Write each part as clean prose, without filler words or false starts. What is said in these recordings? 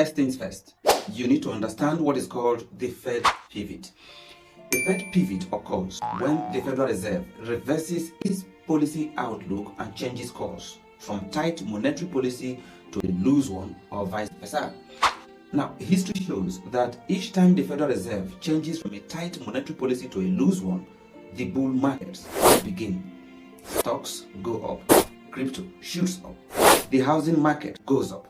First things first, you need to understand what is called the Fed pivot. The Fed pivot occurs when the Federal Reserve reverses its policy outlook and changes course from tight monetary policy to a loose one, or vice versa. Now, history shows that each time the Federal Reserve changes from a tight monetary policy to a loose one, the bull markets begin. Stocks go up, crypto shoots up, the housing market goes up.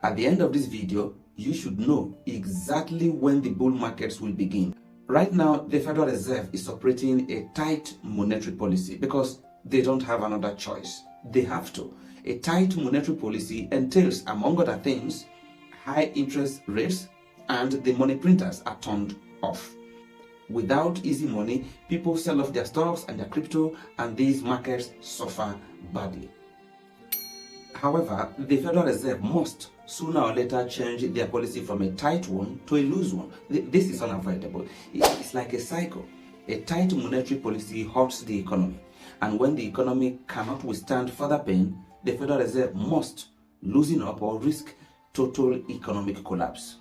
At the end of this video, you should know exactly when the bull markets will begin. Right now, the Federal Reserve is operating a tight monetary policy because they don't have another choice. They have to. A tight monetary policy entails, among other things, high interest rates, and the money printers are turned off. Without easy money, people sell off their stocks and their crypto, and these markets suffer badly. However, the Federal Reserve must sooner or later change their policy from a tight one to a loose one. This is unavoidable. It's like a cycle. A tight monetary policy hurts the economy, and when the economy cannot withstand further pain, the Federal Reserve must loosen up or risk total economic collapse.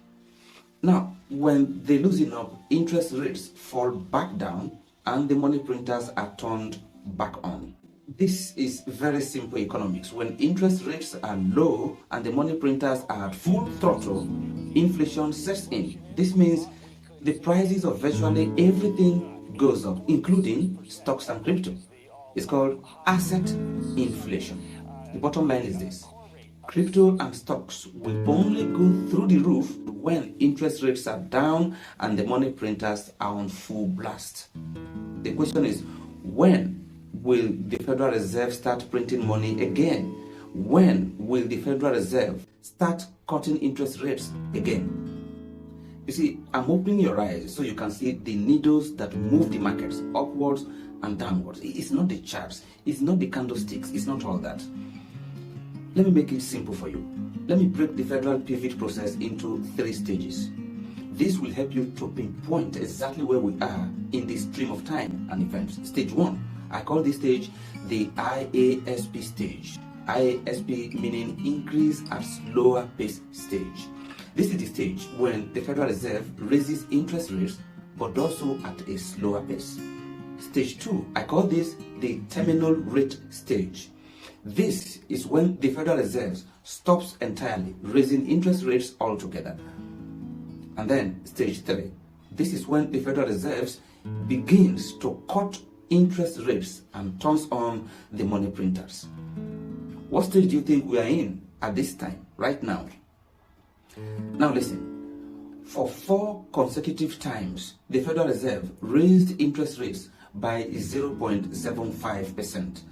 Now, when they loosen up, interest rates fall back down and the money printers are turned back on. This is very simple economics. When interest rates are low and the money printers are at full throttle, inflation sets in. This means the prices of virtually everything goes up, including stocks and crypto. It's called asset inflation. The bottom line is this: crypto and stocks will only go through the roof when interest rates are down and the money printers are on full blast. The question is, when will the Federal Reserve start printing money again? When will the Federal Reserve start cutting interest rates again? You see, I'm opening your eyes so you can see the needles that move the markets upwards and downwards. It's not the charts, it's not the candlesticks, it's not all that. Let me make it simple for you. Let me break the Federal pivot process into 3 stages. This will help you to pinpoint exactly where we are in the stream of time and events. Stage 1, I call this stage the IASP stage. IASP meaning increase at slower pace stage. This is the stage when the Federal Reserve raises interest rates but does so at a slower pace. Stage 2, I call this the terminal rate stage. This is when the Federal Reserve stops entirely raising interest rates altogether. And then stage 3, this is when the Federal Reserve begins to cut interest rates and turns on the money printers. What stage do you think we are in at this time, right now? Now listen, for 4 consecutive times, the Federal Reserve raised interest rates by 0.75%.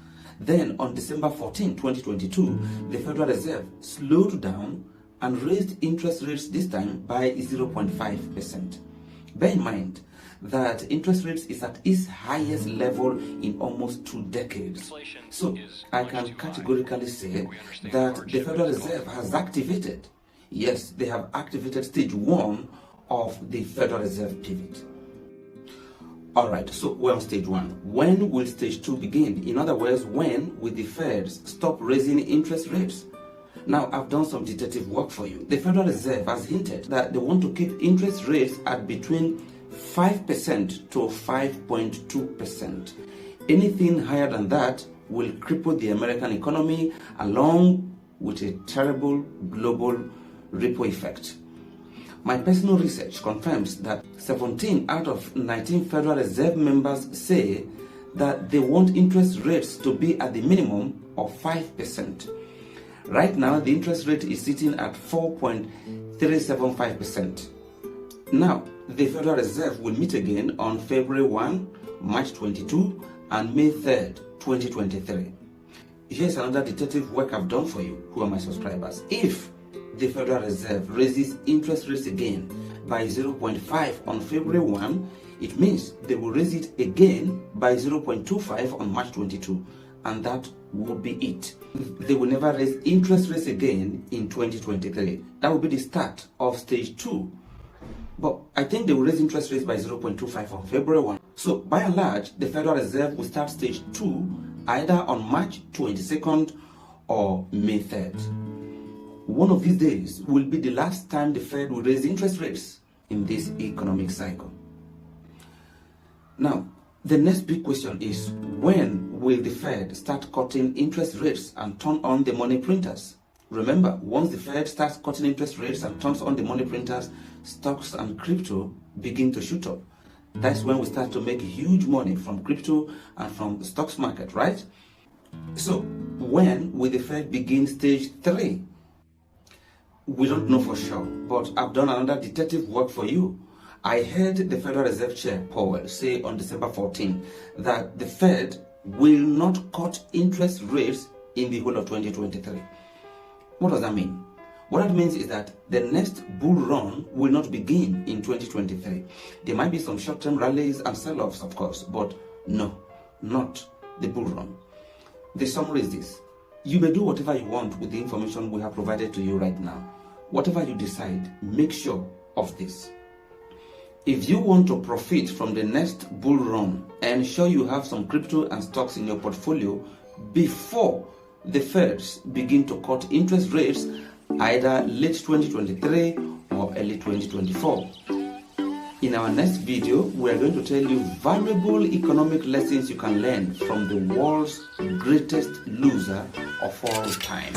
Then on December 14, 2022, the Federal Reserve slowed down and raised interest rates this time by 0.5%. Bear in mind that interest rates is at its highest level in almost 2 decades. So I can categorically say that the Federal Reserve has activated, yes, they have activated stage 1 of the Federal Reserve pivot. Alright, so we're on stage 1. When will stage 2 begin? In other words, when will the Feds stop raising interest rates? Now, I've done some detective work for you. The Federal Reserve has hinted that they want to keep interest rates at between 5% to 5.2%. Anything higher than that will cripple the American economy along with a terrible global ripple effect. My personal research confirms that 17 out of 19 Federal Reserve members say that they want interest rates to be at the minimum of 5%. Right now, the interest rate is sitting at 4.375%. Now, the Federal Reserve will meet again on February 1, March 22, and May 3rd, 2023. Here's another detective work I've done for you, who are my subscribers. If the Federal Reserve raises interest rates again by 0.5 on February 1, it means they will raise it again by 0.25 on March 22, and that will be it. They will never raise interest rates again in 2023. That will be the start of stage 2. But I think they will raise interest rates by 0.25 on February 1. So by and large, the Federal Reserve will start stage 2 either on March 22nd or May 3rd. one of these days will be the last time the Fed will raise interest rates in this economic cycle. Now, the next big question is, when will the Fed start cutting interest rates and turn on the money printers? Remember, once the Fed starts cutting interest rates and turns on the money printers, stocks and crypto begin to shoot up. That's when we start to make huge money from crypto and from the stocks market, right? So, when will the Fed begin stage 3? We don't know for sure, but I've done another detective work for you. I heard the Federal Reserve Chair, Powell, say on December 14 that the Fed will not cut interest rates in the whole of 2023. What does that mean? What that means is that the next bull run will not begin in 2023. There might be some short-term rallies and sell-offs, of course, but no, not the bull run. The summary is this: you may do whatever you want with the information we have provided to you right now. Whatever you decide, make sure of this. If you want to profit from the next bull run, ensure you have some crypto and stocks in your portfolio before the Feds begin to cut interest rates, either late 2023 or early 2024. In our next video, we are going to tell you valuable economic lessons you can learn from the world's greatest loser of all time.